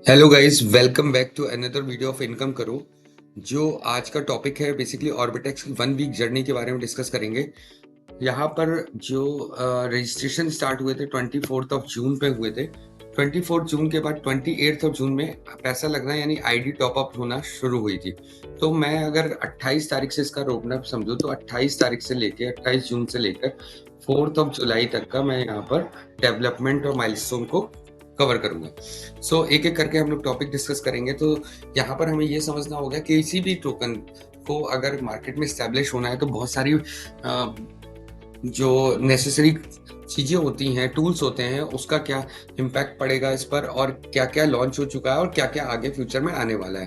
Hello guys, welcome back to another video of income करो। जो आज का टॉपिक है बेसिकली ऑर्बिटेक्स की 1 वीक जर्नी के बारे में डिस्कस करेंगे। यहाँ पर जो रजिस्ट्रेशन स्टार्ट हुए थे 24 जून पे हुए थे। 24 जून के बाद 28 जून में पैसा लगना यानी आईडी टॉप अप होना शुरू हुई थी। तो मैं अगर 28 तारीख से इसका रोड मैप समझूं तो 28 तारीख से लेके 28 जून से लेकर 4 जुलाई तक का मैं यहाँ पर डेवलपमेंट और माइलस्टोन को कवर करूंगा। एक एक करके हम लोग टॉपिक डिस्कस करेंगे। तो यहाँ पर हमें ये समझना होगा कि किसी भी टोकन को अगर मार्केट में स्टैब्लिश होना है तो बहुत सारी जो नेसेसरी चीजें होती हैं, टूल्स होते हैं, उसका क्या इम्पैक्ट पड़ेगा इस पर और क्या क्या लॉन्च हो चुका है और क्या क्या आगे फ्यूचर में आने वाला है।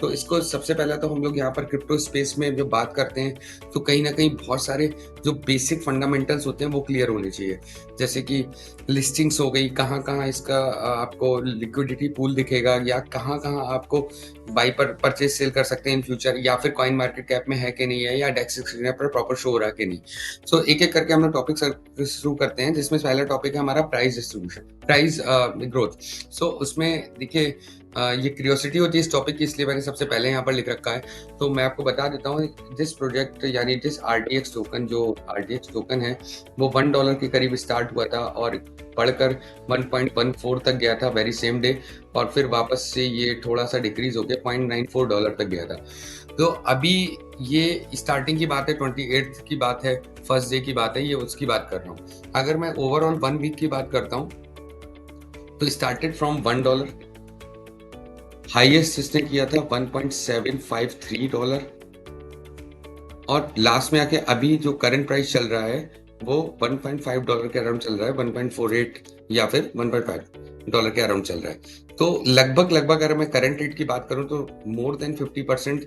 तो इसको सबसे पहला तो हम लोग यहाँ पर क्रिप्टो स्पेस में जब बात करते हैं तो कहीं ना कहीं बहुत सारे जो बेसिक फंडामेंटल्स होते हैं वो क्लियर होने चाहिए। जैसे कि लिस्टिंग्स हो गई, कहाँ कहाँ इसका आपको लिक्विडिटी पूल दिखेगा या कहाँ कहाँ आपको बाई पर परचेज सेल कर सकते हैं इन फ्यूचर, या फिर कॉइन मार्केट कैप में है कि नहीं है, या डेक्स एक्सचेंज पर प्रॉपर शो हो रहा है कि नहीं। एक एक करके हम लोग टॉपिक शुरू करते हैं, जिसमें पहला टॉपिक है हमारा प्राइस डिस्ट्रीब्यूशन, प्राइस ग्रोथ। उसमें देखिए ये क्यूरियोसिटी होती है इस टॉपिक की, इसलिए मैंने सबसे पहले यहाँ पर लिख रखा है। तो मैं आपको बता देता हूँ, जिस प्रोजेक्ट यानी जिस RTX टोकन, जो RTX टोकन है वो $1 के करीब स्टार्ट हुआ था और बढ़कर 1.14 तक गया था वेरी सेम डे, और फिर वापस से ये थोड़ा सा डिक्रीज होकर $0.94 तक गया था। तो अभी ये स्टार्टिंग की बात है, 28 की बात है, फर्स्ट डे की बात है, ये उसकी बात कर रहा हूँ। अगर मैं ओवरऑल 1 वीक की बात करता हूँ तो स्टार्टेड फ्रॉम $1, हाईएस्ट इसने किया था $1.753, और लास्ट में आके अभी जो करंट प्राइस चल रहा है वो $1.5 के अराउंड चल रहा है, 1.48 या फिर $1.5 के अराउंड चल रहा है। तो लगभग लगभग अगर मैं करंट रेट की बात करूं तो मोर देन 50%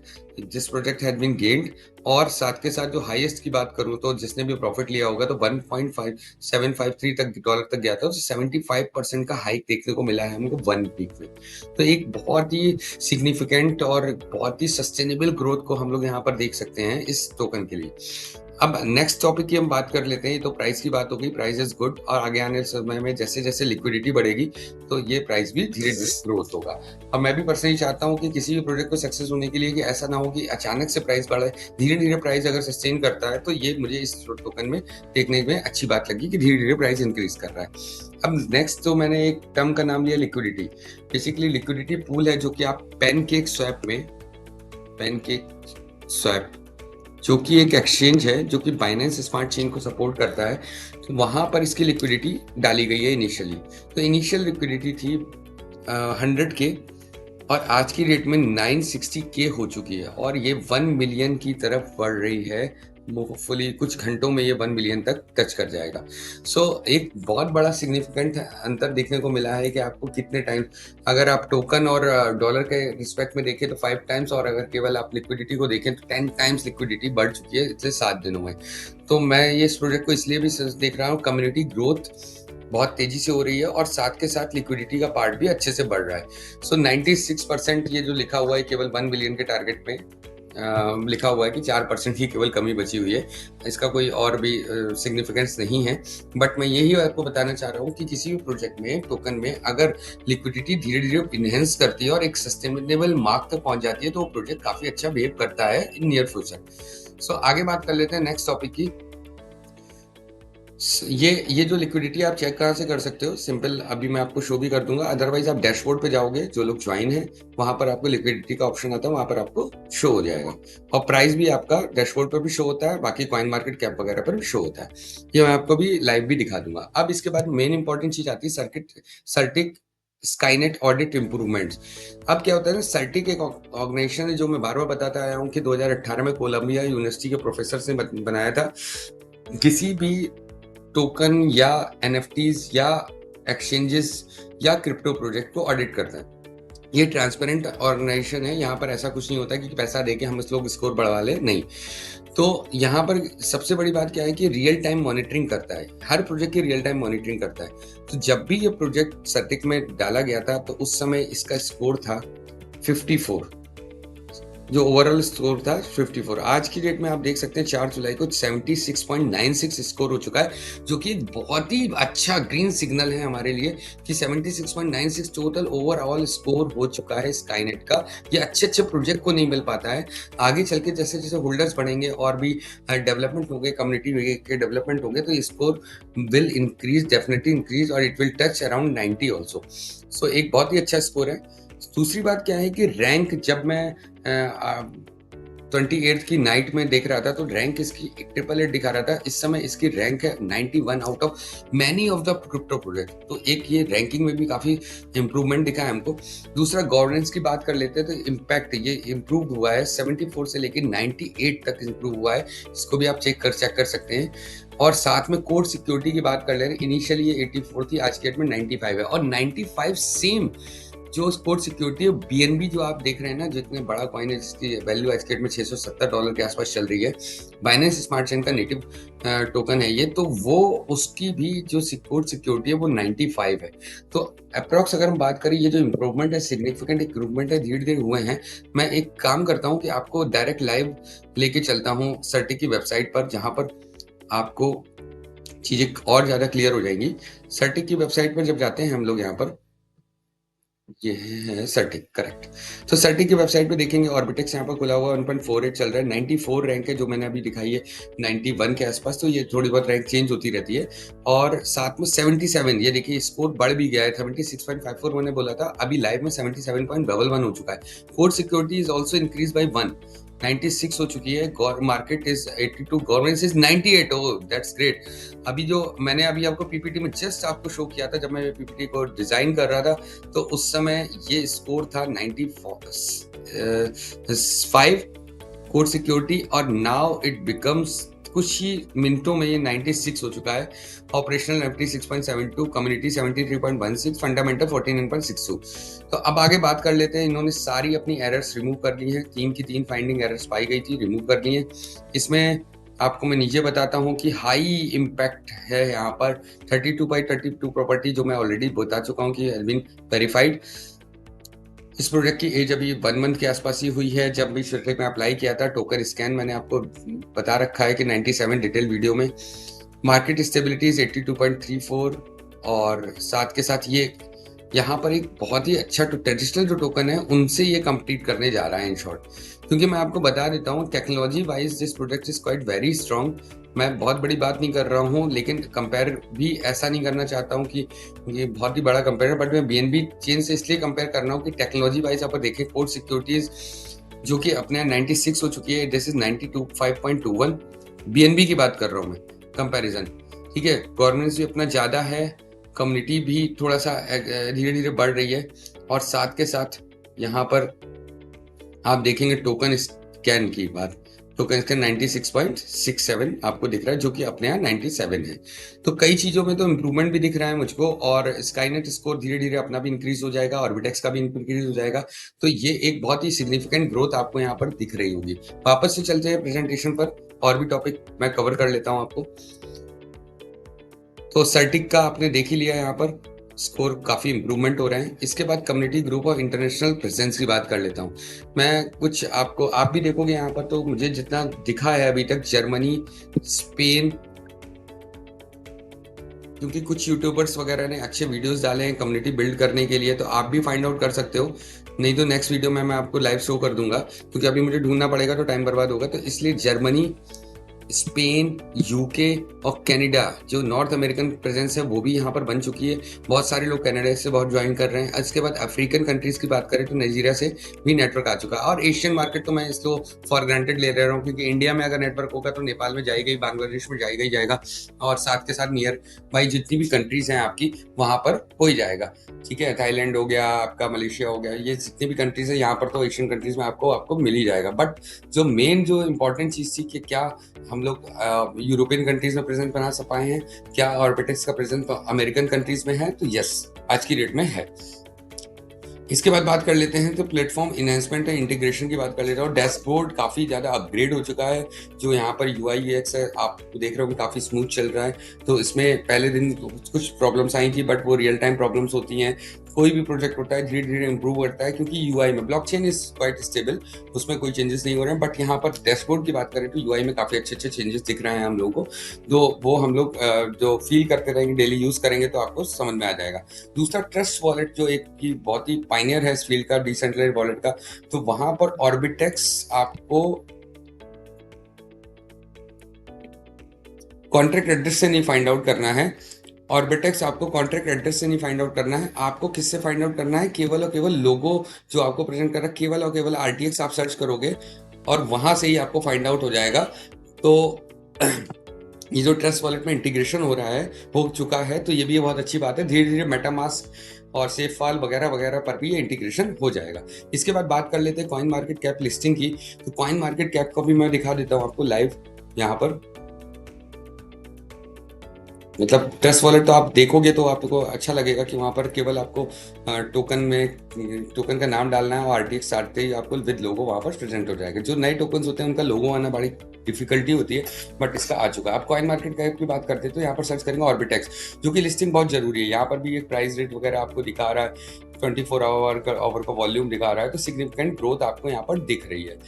जिस प्रोजेक्ट हैज बीन गेन्ड, और साथ के साथ जो हाईएस्ट की बात करूं तो जिसने भी प्रॉफिट लिया होगा तो 1.5753 तक डॉलर तक गया था, 75% का हाइक देखने को मिला है हमको 1 वीक में। तो एक बहुत ही सिग्निफिकेंट और बहुत ही सस्टेनेबल ग्रोथ को हम लोग यहाँ पर देख सकते हैं इस टोकन के लिए। अब नेक्स्ट टॉपिक की हम बात कर लेते हैं। तो प्राइस की बात हो गई, प्राइस इज गुड, और आगे आने समय में जैसे जैसे लिक्विडिटी बढ़ेगी तो ये प्राइस भी धीरे धीरे ग्रोथ होगा। अब मैं भी पर्सनली चाहता हूँ कि किसी भी प्रोजेक्ट को सक्सेस होने के लिए कि ऐसा ना हो कि अचानक से प्राइस बढ़े, धीरे धीरे प्राइस अगर सस्टेन करता है तो ये मुझे इस टोकन में देखने में अच्छी बात लगी कि धीरे धीरे प्राइस इंक्रीज कर रहा है। अब नेक्स्ट तो मैंने एक टर्म का नाम लिया लिक्विडिटी। बेसिकली लिक्विडिटी पूल है जो कि आप पैनकेक स्वैप जो कि एक एक्सचेंज है जो कि बाइनेंस स्मार्ट चेन को सपोर्ट करता है, तो वहां पर इसकी लिक्विडिटी डाली गई है इनिशियली। तो इनिशियल लिक्विडिटी थी 100K, और आज की डेट में 960K हो चुकी है, और ये 1 मिलियन की तरफ बढ़ रही है। होपफुली कुछ घंटों में ये 1 मिलियन तक टच कर जाएगा। एक बहुत बड़ा सिग्निफिकेंट अंतर देखने को मिला है कि आपको कितने टाइम, अगर आप टोकन और डॉलर के रिस्पेक्ट में देखें तो 5 टाइम्स, और अगर केवल आप लिक्विडिटी को देखें तो 10 टाइम्स लिक्विडिटी बढ़ चुकी है पिछले 7 दिनों में। तो मैं ये इस प्रोजेक्ट को इसलिए भी देख रहा हूँ, कम्युनिटी ग्रोथ बहुत तेजी से हो रही है और साथ के साथ लिक्विडिटी का पार्ट भी अच्छे से बढ़ रहा है। 96% ये जो लिखा हुआ है केवल 1 बिलियन के टारगेट में लिखा हुआ है कि 4% ही केवल कमी बची हुई है, इसका कोई और भी सिग्निफिकेंस नहीं है। बट मैं यही आपको बताना चाह रहा हूँ कि किसी भी प्रोजेक्ट में, टोकन में, अगर लिक्विडिटी धीरे धीरे इनहेंस करती है और एक सस्टेनेबल मार्क तक पहुंच जाती है तो वो प्रोजेक्ट काफी अच्छा बिहेव करता है इन नियर फ्यूचर। आगे बात कर लेते हैं नेक्स्ट टॉपिक की। ये जो लिक्विडिटी आप चेक कहाँ से कर सकते हो, सिंपल, अभी मैं आपको शो भी कर दूंगा, अदरवाइज आप डैशबोर्ड पे जाओगे, जो लोग ज्वाइन है वहां पर आपको लिक्विडिटी का ऑप्शन आता है, वहां पर आपको शो हो जाएगा, और प्राइस भी आपका डैशबोर्ड पर भी शो होता है, बाकी कॉइन मार्केट कैप वगैरह पर भी शो होता है। ये मैं आपको भी लाइव भी दिखा दूंगा। अब इसके बाद मेन इंपॉर्टेंट चीज आती है सर्टिक स्काईनेट ऑडिट इंप्रूवमेंट्स। अब क्या होता है ना, सर्टिक एक ऑर्गेनाइजेशन है जो मैं बार बार बताता आया हूँ कि 2018 में कोलंबिया यूनिवर्सिटी के प्रोफेसर ने बनाया था। किसी भी टोकन या एनएफटीज या एक्सचेंजेस या क्रिप्टो प्रोजेक्ट को ऑडिट करता है। ये ट्रांसपेरेंट ऑर्गेनाइजेशन है, यहाँ पर ऐसा कुछ नहीं होता कि पैसा देके हम इस लोग स्कोर बढ़वा ले, नहीं। तो यहाँ पर सबसे बड़ी बात क्या है कि रियल टाइम मॉनिटरिंग करता है, हर प्रोजेक्ट की रियल टाइम मॉनिटरिंग करता है। तो जब भी ये प्रोजेक्ट सर्टिक में डाला गया था तो उस समय इसका स्कोर था 54, जो ओवरऑल स्कोर था 54। आज की डेट में आप देख सकते हैं 4 जुलाई को 76.96 स्कोर हो चुका है, जो कि बहुत ही अच्छा ग्रीन सिग्नल है हमारे लिए कि 76.96 टोटल ओवरऑल स्कोर हो चुका है स्काईनेट का। ये अच्छे-अच्छे प्रोजेक्ट को नहीं मिल पाता है। आगे चल के जैसे-जैसे होल्डर्स बढ़ेंगे और भी डेवलपमेंट होंगे, कम्युनिटी के डेवलपमेंट होंगे, तो ये score will increase, definitely increase और it will touch around 90 also. So एक बहुत ही अच्छा स्कोर है। दूसरी बात क्या है कि रैंक जब मैं 28th की नाइट में देख रहा था तो रैंक इसकी 888 दिखा रहा था। इस समय इसकी रैंक है 91 out of many of the crypto project. तो एक ये रैंकिंग में भी काफी इंप्रूवमेंट दिखा है हमको। दूसरा गवर्नेंस की बात कर लेते हैं तो इम्पैक्ट ये इम्प्रूव हुआ है, 74 से लेकर 98 तक इम्प्रूव हुआ है। इसको भी आप चेक कर सकते हैं। और साथ में कोड सिक्योरिटी की बात कर ले रहे हैं, इनिशियली ये 84 थी, आज के डेट में 95 है। और 95 सेम जो कोड सिक्योरिटी है बीएनबी जो आप देख रहे हैं ना, जितने बड़ा कॉइन है जिसकी वैल्यू आज के डेट में $670 के आसपास चल रही है, बाइनेंस स्मार्ट चेन का नेटिव टोकन है ये, तो वो उसकी भी जो कोड सिक्योरिटी है वो 95 है। तो अप्रॉक्स अगर हम बात करें, ये जो इम्प्रूवमेंट है, सिग्निफिकेंट इम्प्रूवमेंट है, धीरे धीरे हुए हैं। मैं एक काम करता हूँ कि आपको डायरेक्ट लाइव लेके चलता हूँ सर्टिक की वेबसाइट पर, जहाँ पर आपको चीजें और ज्यादा क्लियर हो जाएंगी। सर्टिक की वेबसाइट पर जब जाते हैं हम लोग, यहाँ पर ये है सर्टिक, करेक्ट। तो सर्टिक की वेबसाइट पे देखेंगे ऑर्बिटेक्स यहाँ पर खुला हुआ 1.48 चल रहा है, 94 रैंक है जो मैंने अभी दिखाई है 91 के आसपास। तो ये थोड़ी बहुत रैंक चेंज होती रहती है। और साथ में 77, ये देखिए स्कोर बढ़ भी गया है। 76.54 मैंने बोला था, अभी लाइव में 77.11 हो चुका है। Code security is also increase by 1, 96 हो चुकी है। Market is 82, governance is 98। Oh that's great. अभी जो मैंने अभी आपको पीपीटी में जस्ट आपको शो किया था, जब मैं पीपीटी को डिजाइन कर रहा था, तो उस समय ये स्कोर था 95 कोड सिक्योरिटी, और नाउ इट बिकम्स कुछ ही मिनटों में ये 96 हो चुका है। Operational FT 6.72, community 73.16, fundamental 49.62। तो अब आगे बात कर लेते हैं। इन्होंने सारी अपनी एरर्स रिमूव कर ली हैं, 3 की 3 फाइंडिंग एरर्स पाई गई थी, रिमूव कर ली हैं। इसमें आपको मैं नीचे बताता हूँ कि हाई इम्पैक्ट है यहाँ पर। 32/32 प्रॉपर्टी जो मैं ऑलरेडी बता चुका हूँ कि हैज बीन वेरीफाइड। इस प्रोजेक्ट की एज अभी 1 मंथ के आसपास ही हुई है जब भी प्रोजेक्ट में अप्लाई किया था। टोकन स्कैन मैंने आपको बता रखा है कि 97 डिटेल वीडियो में। Market stability is 82.34। और साथ के साथ ये यहाँ पर एक बहुत ही अच्छा ट्रेडिशनल जो टोकन है उनसे ये कंपीट करने जा रहा है इन शॉर्ट। क्योंकि मैं आपको बता देता हूँ, technology wise this product is quite very strong. मैं बहुत बड़ी बात नहीं कर रहा हूँ, लेकिन कंपेयर भी ऐसा नहीं करना चाहता हूँ कि ये बहुत ही बड़ा कंपेयर है, बट मैं बीएनबी चेन से इसलिए कंपेयर कर रहा हूँ कि टेक्नोलॉजी वाइज आप देखें, कोड सिक्योरिटीज जो कि अपने 96 हो चुकी है, दिस इज 95.21। बीएनबी की बात कर रहा हूँ मैं, कंपैरिजन, ठीक है। गवर्नेंस भी अपना ज्यादा है, कम्युनिटी भी थोड़ा सा धीरे धीरे बढ़ रही है। और साथ के साथ यहाँ पर आप देखेंगे टोकन स्कैन की बात, टोकन स्कैन 96.67 आपको दिख रहा है, जो कि अपने यहाँ 97 है। तो कई चीजों में तो इम्प्रूवमेंट भी दिख रहा है मुझको, और स्काईनेट स्कोर धीरे धीरे अपना भी इंक्रीज हो जाएगा, ऑर्बिटेक्स का भी इंक्रीज हो जाएगा। तो ये एक बहुत ही सिग्निफिकेंट ग्रोथ आपको यहाँ पर दिख रही होगी। वापस से चलते हैं प्रेजेंटेशन पर, और भी टॉपिक मैं कवर कर लेता हूँ आपको। तो सर्टिक का आपने देख ही लिया, यहाँ पर स्कोर काफी इंप्रूवमेंट हो रहे हैं। इसके बाद कम्युनिटी ग्रुप और इंटरनेशनल प्रेजेंस की बात कर लेता हूँ मैं। कुछ आपको, आप भी देखोगे यहाँ पर, तो मुझे जितना दिखा है अभी तक, जर्मनी, स्पेन, क्योंकि कुछ यूट्यूबर्स वगैरह ने अच्छे वीडियोस डाले हैं कम्युनिटी बिल्ड करने के लिए, तो आप भी फाइंड आउट कर सकते हो। नहीं तो नेक्स्ट वीडियो में मैं आपको लाइव शो कर दूंगा, क्योंकि अभी मुझे ढूंढना पड़ेगा तो टाइम बर्बाद होगा। तो इसलिए जर्मनी, स्पेन, यूके और कनाडा, जो नॉर्थ अमेरिकन प्रेजेंस है वो भी यहाँ पर बन चुकी है। बहुत सारे लोग कनाडा से बहुत ज्वाइन कर रहे हैं। इसके बाद अफ्रीकन कंट्रीज की बात करें तो नाइजीरिया से भी नेटवर्क आ चुका है। और एशियन मार्केट तो मैं इसको फॉर ग्रांटेड ले रहा हूँ, क्योंकि इंडिया में अगर नेटवर्क होगा तो नेपाल में जाएगा ही, बांग्लादेश में जाएगा ही जाएगा, और साथ के साथ नियर बाई जितनी भी कंट्रीज हैं आपकी वहां पर हो ही जाएगा, ठीक है। थाईलैंड हो गया आपका, मलेशिया हो गया, ये जितनी भी कंट्रीज है यहाँ पर तो एशियन कंट्रीज में आपको मिल ही जाएगा। बट जो मेन जो इंपॉर्टेंट चीज थी कि क्या हम लोग यूरोपियन कंट्रीज में प्रेजेंट बना पाए हैं, क्या ऑर्बिटेक्स का प्रेजेंट अमेरिकन कंट्रीज में है, तो यस आज की डेट में है। इसके बाद बात कर लेते हैं तो प्लेटफॉर्म इनहेंसमेंट और इंटीग्रेशन की बात कर लेते हैं। और डैशबोर्ड काफ़ी ज़्यादा अपग्रेड हो चुका है। जो यहाँ पर UI UX है आप देख रहे हो काफ़ी स्मूथ चल रहा है। तो इसमें पहले दिन कुछ प्रॉब्लम्स आई थी, बट वो रियल टाइम प्रॉब्लम्स होती हैं। कोई भी प्रोजेक्ट होता है धीरे-धीरे इम्प्रूव करता है, क्योंकि यूआई में ब्लॉकचेन इज़ क्वाइट स्टेबल, उसमें कोई चेंजेस नहीं हो रहे हैं। बट यहाँ पर डैशबोर्ड की बात करें तो यूआई में काफ़ी अच्छे-अच्छे चेंजेस दिख रहे हैं हम लोगों को, वो हम लोग जो फ़ील करते रहेंगे, डेली यूज़ करेंगे तो आपको समझ में आ जाएगा। दूसरा ट्रस्ट वॉलेट जो एक की बहुत ही पायनियर है इस फील्ड का, डिसेंट्रलाइज्ड वॉलेट का, तो वहाँ पर ऑर्बिटेक्स आपको कॉन्ट्रैक्ट एड्रेस से नहीं फाइंड आउट करना है। ऑर्बिटेक्स आपको कॉन्ट्रैक्ट एड्रेस से नहीं फाइंड आउट करना है, आपको किससे फाइंड आउट करना है, केवल और केवल लोगो जो आपको प्रेजेंट कर रहा है, केवल और केवल आरटीएक्स आप सर्च करोगे और वहां से ही आपको फाइंड आउट हो जाएगा। तो ये जो ट्रस्ट वॉलेट में इंटीग्रेशन हो रहा है, हो चुका है, तो ये भी बहुत अच्छी बात है। धीरे धीरे मेटामास्क और सेफफाइल वगैरह वगैरह पर भी ये इंटीग्रेशन हो जाएगा। इसके बाद बात कर लेते हैं कॉइन मार्केट कैप लिस्टिंग की। तो कॉइन मार्केट कैप को भी मैं दिखा देता हूँ आपको लाइव यहाँ पर। मतलब ट्रस्ट वॉलेट तो आप देखोगे तो आपको अच्छा लगेगा कि वहाँ पर केवल आपको टोकन का नाम डालना है और आरटीएक्स आते ही आपको विद लोगो वहाँ पर प्रेजेंट हो जाएगा। जो नए टोकन्स होते हैं उनका लोगो आना बड़ी डिफिकल्टी होती है, बट इसका आ चुका है। आप कॉइन मार्केट कैप की बात करते हैं तो यहाँ पर सर्च करेंगे ऑर्बिटेक्स, जो कि लिस्टिंग बहुत जरूरी है। यहाँ पर भी एक प्राइस रेट वगैरह आपको दिखा रहा है, 24 आवर का वॉल्यूम दिखा रहा है, तो सिग्निफिकेंट ग्रोथ आपको यहाँ पर दिख रही है।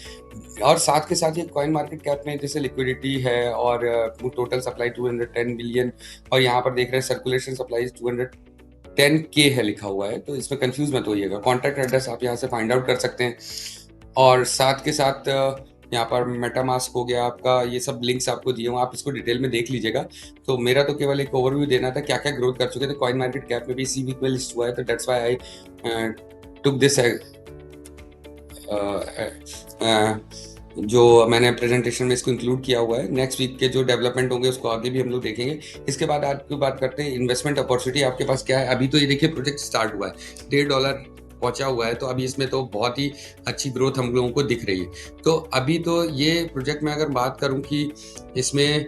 और साथ के साथ ये कॉइन मार्केट कैप में जैसे लिक्विडिटी है और टोटल सप्लाई 210 बिलियन, और यहाँ पर देख रहे हैं सर्कुलेशन सप्लाई 210K है लिखा हुआ है, तो इसमें कंफ्यूज मत होइएगा। कॉन्टैक्ट एड्रेस आप यहाँ से फाइंड आउट कर सकते हैं। और साथ के साथ यहाँ पर मेटामास्क हो गया आपका, ये सब लिंक्स आपको दिए हुए, आप इसको डिटेल में देख लीजिएगा। तो मेरा तो केवल एक ओवरव्यू देना था क्या क्या ग्रोथ कर चुके थे। कॉइन मार्केट कैप में भी इसी वीक में लिस्ट हुआ है, तो that's why I took this जो मैंने प्रेजेंटेशन में इसको इंक्लूड किया हुआ है। नेक्स्ट वीक के जो डेवलपमेंट होंगे उसको आगे भी हम लोग देखेंगे। इसके बाद आज की बात करते हैं इन्वेस्टमेंट अपॉर्चुनिटी आपके पास क्या है। अभी तो ये देखिए प्रोजेक्ट स्टार्ट हुआ है, $1.5 पहुंचा हुआ है, तो अभी इसमें तो बहुत ही अच्छी ग्रोथ हम लोगों को दिख रही है। तो अभी तो ये प्रोजेक्ट में अगर बात करूं कि इसमें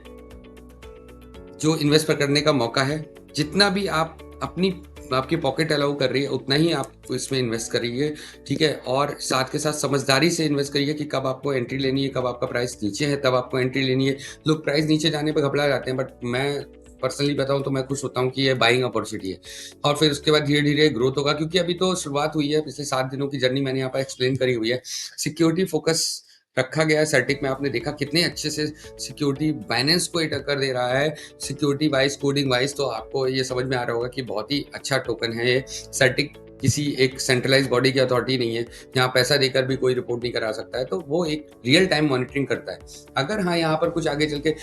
जो इन्वेस्ट करने का मौका है, जितना भी आप अपनी आपकी पॉकेट अलाउ कर रही है उतना ही आप इसमें इन्वेस्ट करिए, ठीक है। और साथ के साथ समझदारी से इन्वेस्ट करिए कि कब आपको एंट्री लेनी है, कब आपका प्राइस नीचे है तब आपको एंट्री लेनी है। लोग प्राइस नीचे जाने पर घबरा जाते हैं, बट मैं पर्सनली बताऊं तो मैं खुश होता हूं कि ये बाइंग अपॉर्चुनिटी है। और फिर उसके बाद धीरे धीरे ग्रोथ होगा, क्योंकि अभी तो शुरुआत हुई है। पिछले 7 दिनों की जर्नी मैंने यहाँ पर एक्सप्लेन करी हुई है। सिक्योरिटी फोकस रखा गया है सर्टिक में, आपने देखा कितने अच्छे से सिक्योरिटी बाइनेंस को टक्कर दे रहा है सिक्योरिटी वाइज, कोडिंग वाइज। तो आपको ये समझ में आ रहा होगा कि बहुत ही अच्छा टोकन है ये। सर्टिक किसी एक सेंट्रलाइज बॉडी की अथॉरिटी नहीं है, यहाँ पैसा देकर भी कोई रिपोर्ट नहीं करा सकता है, तो वो एक रियल टाइम मॉनिटरिंग करता है। अगर हाँ यहाँ पर कुछ आगे चल के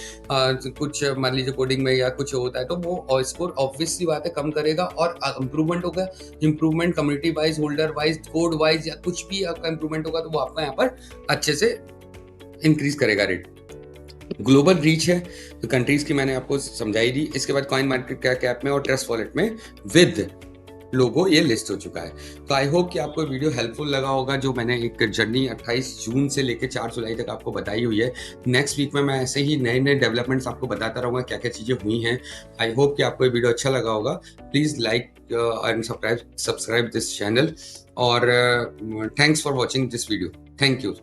कुछ मान लीजिए कोडिंग में या कुछ होता है तो वो स्कोर ऑब्वियसली बात है कम करेगा और इम्प्रूवमेंट होगा। Improvement community wise, holder wise, code wise या कुछ भी आपका इम्प्रूवमेंट होगा तो वो आपका यहाँ पर अच्छे से इंक्रीज करेगा रेट। ग्लोबल रीच है तो कंट्रीज की मैंने आपको समझाई दी। इसके बाद कॉइन मार्केट कैप में और ट्रस्ट वॉलेट में विद लोगो ये लिस्ट हो चुका है। तो आई होप कि आपको वीडियो हेल्पफुल लगा होगा, जो मैंने एक जर्नी 28 जून से लेकर 4 जुलाई तक आपको बताई हुई है। नेक्स्ट वीक में मैं ऐसे ही नए नए डेवलपमेंट्स आपको बताता रहूँगा क्या क्या चीज़ें हुई हैं। आई होप कि आपको ये वीडियो अच्छा लगा होगा। Please like and subscribe this channel, और thanks for watching this video. Thank you.